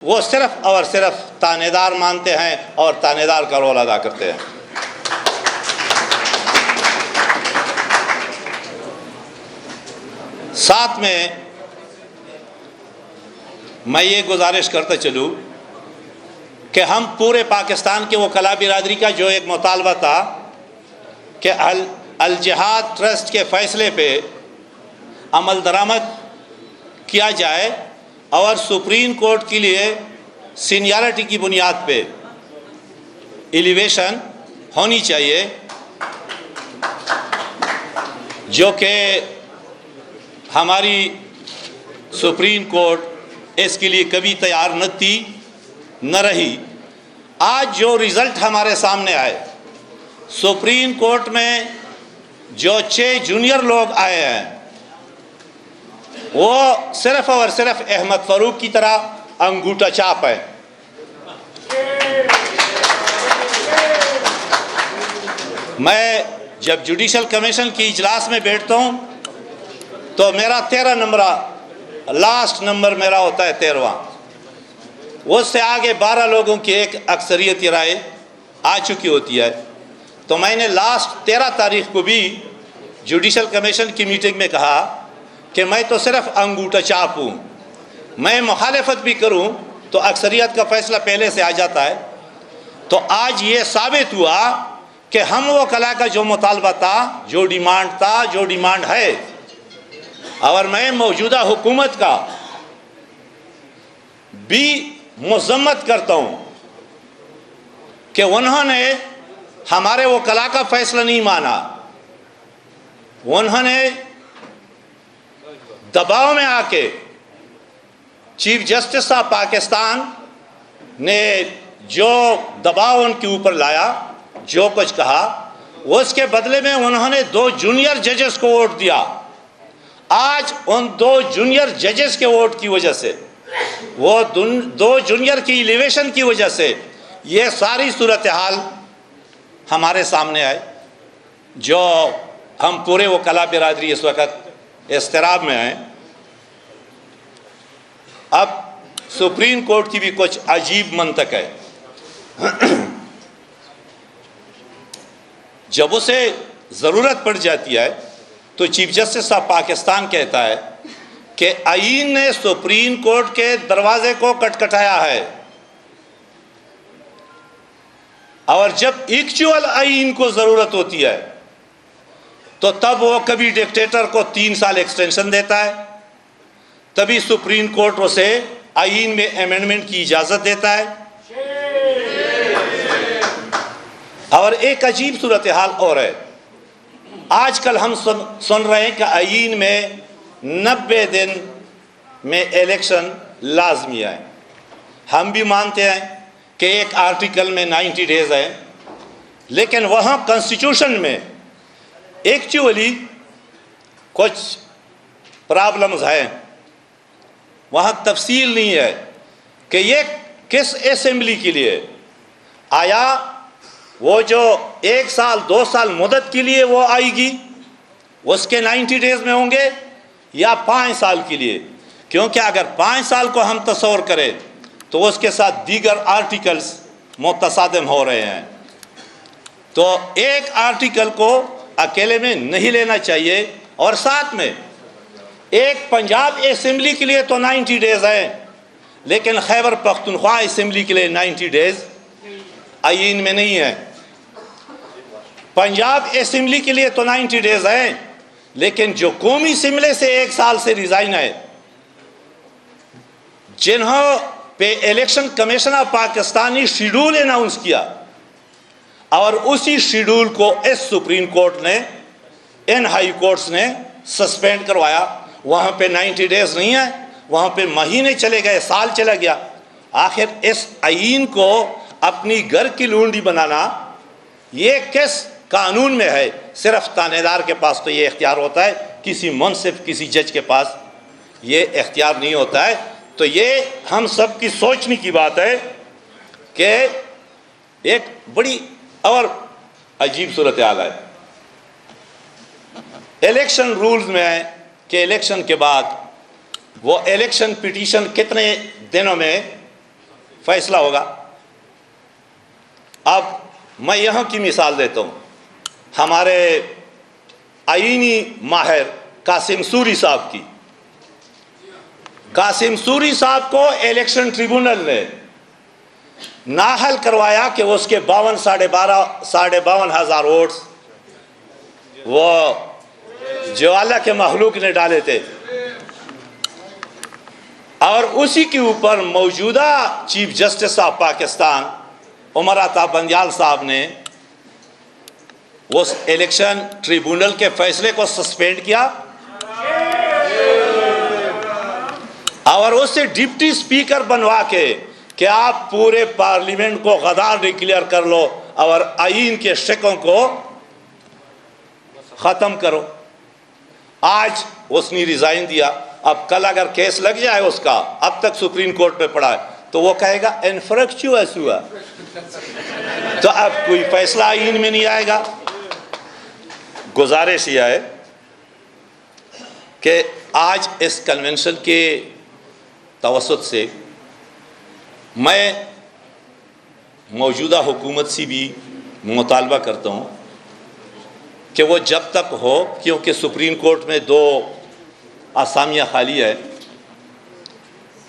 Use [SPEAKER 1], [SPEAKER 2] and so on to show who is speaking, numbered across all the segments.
[SPEAKER 1] وہ صرف اور صرف تانے دار مانتے ہیں اور تانے دار کا رول ادا کرتے ہیں۔ ساتھ میں میں یہ گزارش کرتا چلوں کہ ہم پورے پاکستان کے وکلاء برادری کا جو ایک مطالبہ تھا کہ الجہاد ٹرسٹ کے فیصلے پہ عمل درآمد کیا جائے اور سپریم کورٹ کے لیے سینیارٹی کی بنیاد پہ ایلیویشن ہونی چاہیے، جو کہ ہماری سپریم کورٹ اس کے لیے کبھی تیار نہ تھی نہ رہی۔ آج جو رزلٹ ہمارے سامنے آئے، سپریم کورٹ میں جو 6 جونیئر لوگ آئے ہیں وہ صرف اور صرف احمد فاروق کی طرح انگوٹھا چھاپ ہے۔ میں جب جوڈیشل کمیشن کی اجلاس میں بیٹھتا ہوں تو میرا 13 نمبر لاسٹ نمبر میرا ہوتا ہے 13واں، اس سے آگے 12 لوگوں کی ایک اکثریتی رائے آ چکی ہوتی ہے۔ تو میں نے لاسٹ 13 تاریخ کو بھی جوڈیشل کمیشن کی میٹنگ میں کہا کہ میں تو صرف انگوٹھا چھاپ ہوں، میں مخالفت بھی کروں تو اکثریت کا فیصلہ پہلے سے آ جاتا ہے۔ تو آج یہ ثابت ہوا کہ ہم وکلاء کا جو مطالبہ تھا، جو ڈیمانڈ تھا، جو ڈیمانڈ ہے، اور میں موجودہ حکومت کا بھی مذمت کرتا ہوں کہ انہوں نے ہمارے وکلاء کا فیصلہ نہیں مانا، انہوں نے دباؤ میں آ کے چیف جسٹس آف پاکستان نے جو دباؤ ان کے اوپر لایا، جو کچھ کہا، اس کے بدلے میں انہوں نے 2 جونیئر ججز کو ووٹ دیا۔ آج ان 2 جونیئر ججز کے ووٹ کی وجہ سے، وہ 2 جونیئر کی ایلیویشن کی وجہ سے یہ ساری صورتحال ہمارے سامنے آئے، جو ہم پورے وکلاء برادری اس وقت اضطراب میں ہیں۔ اب سپریم کورٹ کی بھی کچھ عجیب منطق ہے۔ جب اسے ضرورت پڑ جاتی ہے تو چیف جسٹس آف پاکستان کہتا ہے کہ آئین نے سپریم کورٹ کے دروازے کو کھٹکھٹایا ہے، اور جب ایکچوئل آئین کو ضرورت ہوتی ہے تو تب وہ کبھی ڈکٹیٹر کو 3 سال ایکسٹینشن دیتا ہے، تبھی سپریم کورٹ اسے آئین میں امینڈمنٹ کی اجازت دیتا ہے۔ اور ایک عجیب صورتحال اور ہے، آج کل ہم سن رہے ہیں کہ آئین میں 90 دن میں الیکشن لازمی ہے۔ ہم بھی مانتے ہیں کہ ایک آرٹیکل میں 90 ڈیز ہے، لیکن وہاں کنسٹیٹیوشن میں ایکچولی کچھ پرابلمز ہیں، وہاں تفصیل نہیں ہے کہ یہ کس اسمبلی کے لیے، آیا وہ جو 1 سال 2 سال مدت کے لیے وہ آئے گی اس کے 90 ڈیز میں ہوں گے، یا 5 سال کے لیے؟ کیونکہ اگر 5 سال کو ہم تصور کریں تو اس کے ساتھ دیگر آرٹیکلز متصادم ہو رہے ہیں، تو ایک آرٹیکل کو اکیلے میں نہیں لینا چاہیے۔ اور ساتھ میں ایک پنجاب اسمبلی کے لیے تو 90 ڈیز ہیں، لیکن خیبر پختونخوا اسمبلی کے لیے 90 ڈیز آئین میں نہیں ہے۔ پنجاب اسمبلی کے لیے تو 90 ڈیز ہیں، لیکن جو قومی اسمبلی سے 1 سال سے ریزائن ہے، جنہوں پہ الیکشن کمیشن آف پاکستان نے شیڈول اناؤنس کیا، اور اسی شیڈول کو اس سپریم کورٹ نے، ان ہائی کورٹس نے سسپینڈ کروایا، وہاں پہ 90 ڈیز نہیں ہے، وہاں پہ مہینے چلے گئے، سال چلا گیا۔ آخر اس آئین کو اپنی گھر کی لونڈی بنانا یہ کس قانون میں ہے؟ صرف تانے دار کے پاس تو یہ اختیار ہوتا ہے، کسی منصف، کسی جج کے پاس یہ اختیار نہیں ہوتا ہے۔ تو یہ ہم سب کی سوچنے کی بات ہے کہ ایک بڑی اور عجیب صورتحال ہے۔ الیکشن رولز میں ہے کہ الیکشن کے بعد وہ الیکشن پٹیشن کتنے دنوں میں فیصلہ ہوگا. اب میں یہاں کی مثال دیتا ہوں. ہمارے آئینی ماہر قاسم سوری صاحب کی. قاسم سوری صاحب کو الیکشن ٹریبونل نے نااہل کروایا کہ اس کے 52,500 ہزار ووٹس وہ جو اللہ کے مخلوق نے ڈالے تھے، اور اسی کے اوپر موجودہ chief justice of Pakistan Umar Ata Bandial صاحب نے اس الیکشن ٹریبونل کے فیصلے کو سسپینڈ کیا اور اس سے ڈپٹی سپیکر بنوا کے کہ آپ پورے پارلیمنٹ کو غدار ڈکلیئر کر لو اور آئین کے شکوں کو ختم کرو. آج اس نے ریزائن دیا. اب کل اگر کیس لگ جائے اس کا، اب تک سپریم کورٹ پہ پڑا ہے، تو وہ کہے گا انفریکچوئس ہوا، تو اب کوئی فیصلہ آئین میں نہیں آئے گا. گزارش یہ ہے کہ آج اس کنونشن کے توسط سے میں موجودہ حکومت سے بھی مطالبہ کرتا ہوں کہ وہ جب تک ہو، کیونکہ سپریم کورٹ میں 2 اسامیاں خالی ہے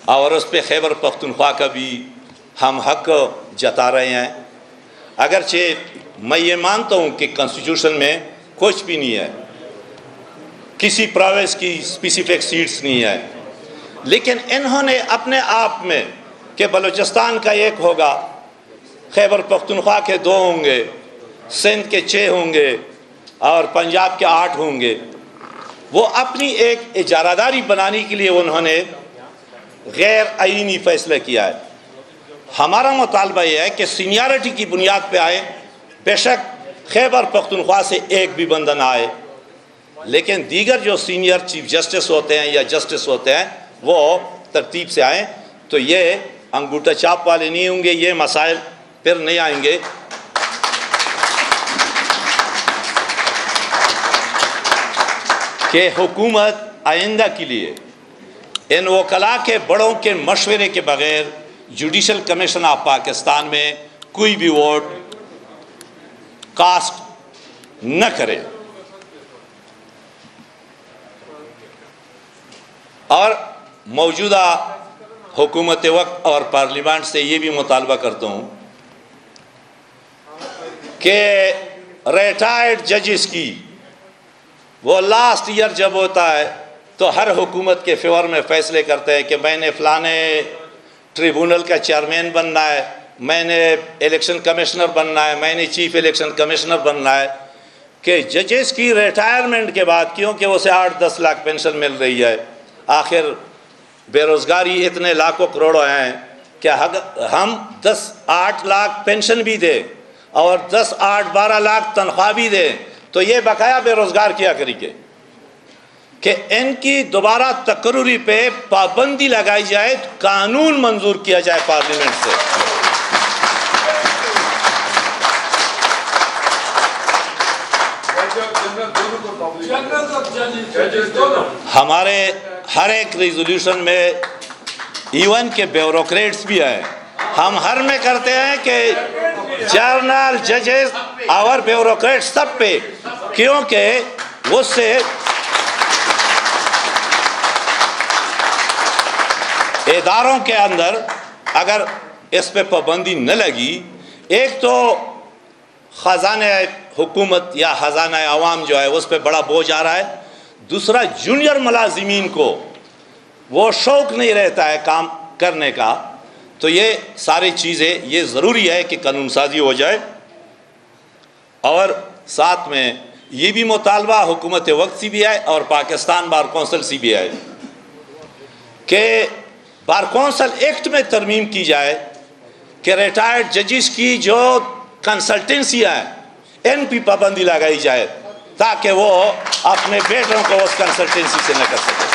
[SPEAKER 1] اور اس پہ خیبر پختونخوا کا بھی ہم حق جتا رہے ہیں. اگرچہ میں یہ مانتا ہوں کہ کنسٹیٹیوشن میں کچھ بھی نہیں ہے، کسی پروونس کی اسپیسیفک سیٹس نہیں ہے، لیکن انہوں نے اپنے آپ میں کہ بلوچستان کا 1 ہوگا، خیبر پختونخوا کے 2 ہوں گے، سندھ کے 6 ہوں گے اور پنجاب کے 8 ہوں گے، وہ اپنی ایک اجارہ داری بنانے کے لیے انہوں نے غیر آئینی فیصلہ کیا ہے. ہمارا مطالبہ یہ ہے کہ سینیارٹی کی بنیاد پہ آئے. بے شک خیبر پختونخوا سے 1 بھی بندہ نہ آئے، لیکن دیگر جو سینئر چیف جسٹس ہوتے ہیں یا جسٹس ہوتے ہیں وہ ترتیب سے آئیں، تو یہ انگوٹھا چاپ والے نہیں ہوں گے، یہ مسائل پھر نہیں آئیں گے. کہ حکومت آئندہ کے لیے ان وکلاء کے بڑوں کے مشورے کے بغیر جوڈیشل کمیشن آف پاکستان میں کوئی بھی ووٹ کاسٹ نہ کرے. اور موجودہ حکومت وقت اور پارلیمنٹ سے یہ بھی مطالبہ کرتا ہوں کہ ریٹائرڈ ججز کی وہ لاسٹ ایئر جب ہوتا ہے تو ہر حکومت کے فیور میں فیصلے کرتے ہیں کہ میں نے فلانے ٹریبونل کا چیئرمین بننا ہے، میں نے الیکشن کمشنر بننا ہے، میں نے چیف الیکشن کمشنر بننا ہے. کہ ججز کی ریٹائرمنٹ کے بعد، کیونکہ اسے 8-10 لاکھ پینشن مل رہی ہے، آخر بے روزگاری اتنے لاکھوں کروڑوں ہیں کہ ہم 8 لاکھ پینشن بھی دیں اور 12 لاکھ تنخواہ بھی دیں تو یہ بقایا بے روزگار کیا کری کے کہ ان کی دوبارہ تقرری پہ پابندی لگائی جائے، قانون منظور کیا جائے پارلیمنٹ سے. ہمارے ہر ایک ریزولوشن میں ایون کے بیوروکریٹس بھی ہیں، ہم ہر میں کرتے ہیں کہ جرنل ججز اور بیوروکریٹس سب پہ، کیونکہ اس سے اداروں کے اندر اگر اس پہ پابندی نہ لگی، ایک تو خزانہ حکومت یا خزانہ عوام جو ہے اس پہ بڑا بوجھ آ رہا ہے، دوسرا جونیئر ملازمین کو وہ شوق نہیں رہتا ہے کام کرنے کا. تو یہ ساری چیزیں یہ ضروری ہے کہ قانون سازی ہو جائے. اور ساتھ میں یہ بھی مطالبہ حکومت وقت سے بھی ہے اور پاکستان بار کونسل سے بھی ہے کہ بار کونسل ایکٹ میں ترمیم کی جائے کہ ریٹائرڈ ججز کی جو کنسلٹنسی ہیں ان پہ پابندی لگائی جائے تاکہ وہ اپنے بیٹوں کو اس کنسلٹنسی سے نہ کر سکے.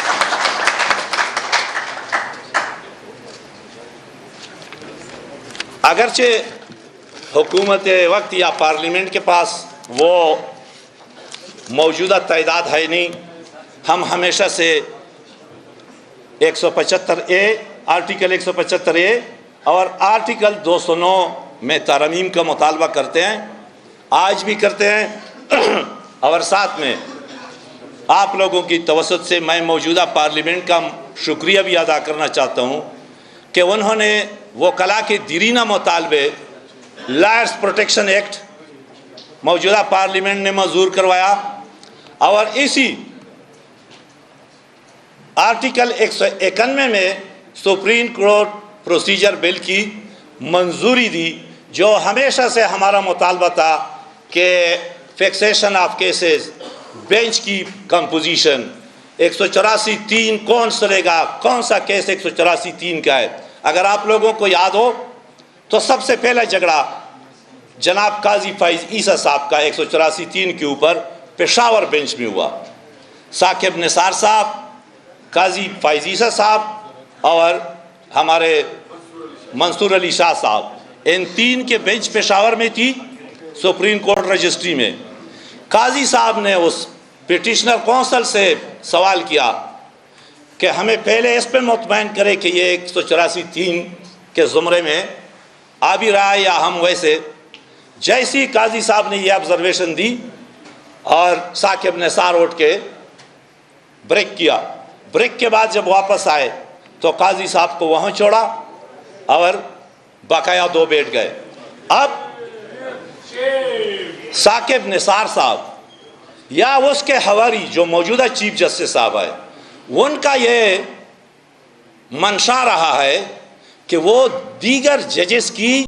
[SPEAKER 1] اگرچہ حکومت وقت یا پارلیمنٹ کے پاس وہ موجودہ تعداد ہے نہیں، ہم ہمیشہ سے 175A آرٹیکل 175A اور آرٹیکل 209 میں ترمیم کا مطالبہ کرتے ہیں، آج بھی کرتے ہیں۔ اور ساتھ میں آپ لوگوں کی توسط سے میں موجودہ پارلیمنٹ کا شکریہ بھی ادا کرنا چاہتا ہوں کہ انہوں نے وکلاء کے دیرینہ مطالبے لائرز پروٹیکشن ایکٹ موجودہ پارلیمنٹ نے منظور کروایا، اور اسی آرٹیکل 191 میں سپریم کورٹ پروسیجر بل کی منظوری دی، جو ہمیشہ سے ہمارا مطالبہ تھا کہ فکسیشن آف کیسز، بینچ کی کمپوزیشن، 184(3) کون سرے گا، کون سا کیس 184(3) کا ہے۔ اگر آپ لوگوں کو یاد ہو تو سب سے پہلا جھگڑا جناب قاضی فائز عیسیٰ صاحب کا 184(3) کے اوپر پشاور بینچ میں ہوا۔ ثاقب نثار صاحب، قاضی فائز عیسیٰ صاحب اور ہمارے منصور علی شاہ صاحب، ان تین کے بینچ پشاور میں تھی، سپریم کورٹ رجسٹری میں۔ قاضی صاحب نے اس پٹیشنر کونسل سے سوال کیا کہ ہمیں پہلے اس پہ مطمئن کرے کہ یہ 184(3) کے زمرے میں آ بھی رہا ہے یا ہم ویسے۔ جیسی قاضی صاحب نے یہ آبزرویشن دی اور ثاقب نثار اٹھ کے بریک کیا، بریک کے بعد جب واپس آئے تو قاضی صاحب کو وہاں چھوڑا اور بقایا دو بیٹھ گئے۔ اب ثاقب نثار صاحب یا اس کے حواری جو موجودہ چیف جسٹس صاحب ہے، ان کا یہ منشا رہا ہے کہ وہ دیگر ججز کی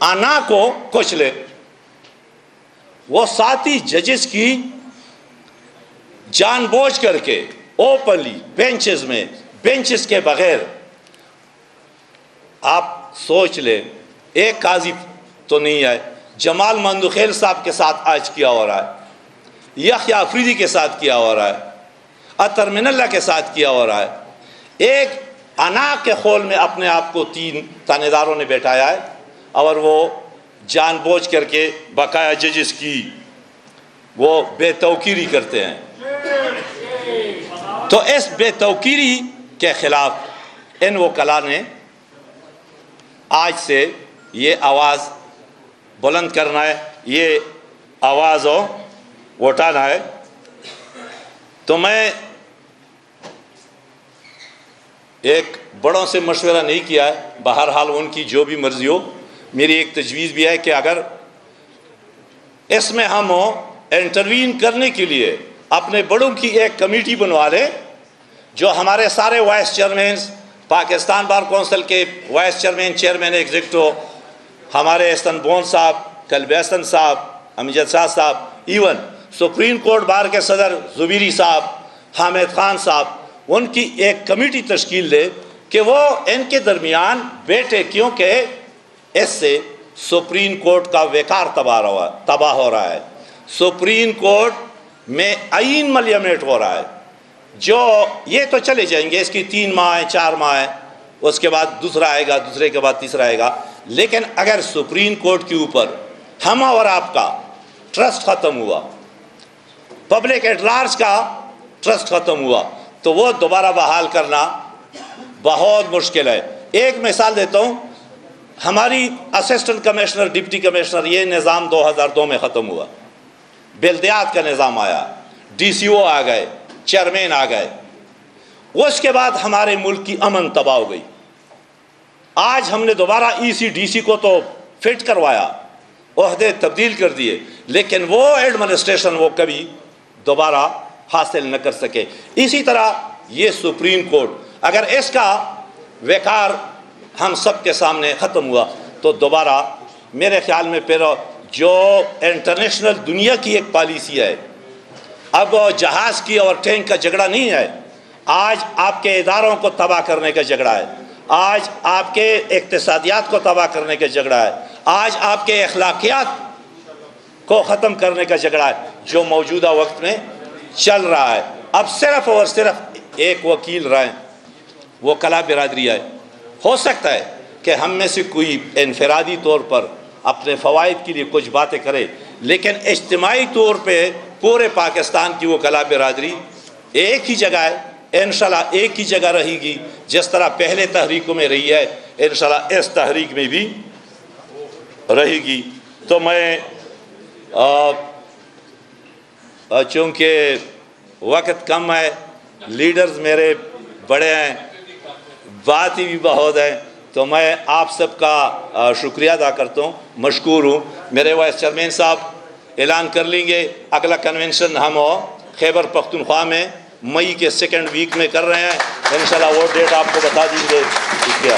[SPEAKER 1] انا کو کچلے، وہ ساتھی ججز کی جان بوجھ کر کے اوپنلی بینچز میں، بینچز کے بغیر، آپ سوچ لیں، ایک قاضی تو نہیں ہے، جمال مندوخیل صاحب کے ساتھ آج کیا ہو رہا ہے، یحییٰ افریدی کے ساتھ کیا ہو رہا ہے، اطہر من اللہ کے ساتھ کیا ہو رہا ہے۔ ایک انا کے خول میں اپنے آپ کو 3 تانے داروں نے بیٹھایا ہے اور وہ جان بوجھ کر کے بقایا ججز کی وہ بے توقیری کرتے ہیں۔ تو اس بے توقیری کے خلاف ان وکلاء نے آج سے یہ آواز بلند کرنا ہے، یہ آواز اٹھانا ہے۔ تو میں ایک بڑوں سے مشورہ نہیں کیا ہے، بہرحال ان کی جو بھی مرضی ہو، میری ایک تجویز بھی ہے کہ اگر اس میں ہم انٹروین کرنے کے لیے اپنے بڑوں کی ایک کمیٹی بنوا لیں، جو ہمارے سارے voice chairmen, Pakistan bar council کے وائس چیئرمین، چیئرمین ایگزیکٹو، ہمارے احسن بون صاحب، قلب احسن صاحب، امجد شاہ صاحب، ایون سپریم کورٹ بار کے صدر زبیری صاحب، حامد خان صاحب، ان کی ایک کمیٹی تشکیل دے کہ وہ ان کے درمیان بیٹھے، کیونکہ اس سے سپریم کورٹ کا وقار تباہ ہو رہا ہے، سپریم کورٹ میں آئین ملیمیٹ ہو رہا ہے۔ جو یہ تو چلے جائیں گے، اس کی 3 ماہ ہیں، 4 ماہ ہیں، اس کے بعد دوسرا آئے گا، دوسرے کے بعد تیسرا آئے گا، لیکن اگر سپریم کورٹ کے اوپر ہم اور آپ کا ٹرسٹ ختم ہوا، پبلک ایٹ لارج کا ٹرسٹ ختم ہوا، تو وہ دوبارہ بحال کرنا بہت مشکل ہے۔ ایک مثال دیتا ہوں، ہماری اسسٹنٹ کمشنر، ڈپٹی کمشنر، یہ نظام 2002 میں ختم ہوا، بلدیات کا نظام آیا، ڈی سی او آ گئے، چیئرمین آ گئے، اس کے بعد ہمارے ملک کی امن تباہ ہو گئی۔ آج ہم نے دوبارہ ای سی ڈی سی کو تو فٹ کروایا، عہدے تبدیل کر دیے، لیکن وہ ایڈمنسٹریشن وہ کبھی دوبارہ حاصل نہ کر سکے۔ اسی طرح یہ سپریم کورٹ اگر اس کا وقار ہم سب کے سامنے ختم ہوا تو دوبارہ میرے خیال میں پھر جو انٹرنیشنل دنیا کی ایک پالیسی ہے، اب جہاز کی اور ٹینک کا جھگڑا نہیں ہے، آج آپ کے اداروں کو تباہ کرنے کا جھگڑا ہے، آج آپ کے اقتصادیات کو تباہ کرنے کا جھگڑا ہے، آج آپ کے اخلاقیات کو ختم کرنے کا جھگڑا ہے، جو موجودہ وقت میں چل رہا ہے۔ اب صرف اور صرف ایک وکیل رہیں، وہ وکلاء برادری ہے۔ ہو سکتا ہے کہ ہم میں سے کوئی انفرادی طور پر اپنے فوائد کے لیے کچھ باتیں کرے، لیکن اجتماعی طور پہ پورے پاکستان کی وکلاء برادری ایک ہی جگہ ہے، انشاءاللہ ایک ہی جگہ رہے گی، جس طرح پہلے تحریکوں میں رہی ہے، انشاءاللہ اس تحریک میں بھی رہے گی. تو میں چونکہ وقت کم ہے، لیڈرز میرے بڑے ہیں، باتیں بھی بہت ہیں، تو میں آپ سب کا شکریہ ادا کرتا ہوں، مشکور ہوں. میرے وائس چیئرمین صاحب اعلان کر لیں گے اگلا کنونشن ہم خیبر پختونخوا میں مئی کے 2nd ویک میں کر رہے ہیں. انشاءاللہ وہ ڈیٹ آپ کو بتا دیں گے. شکریہ.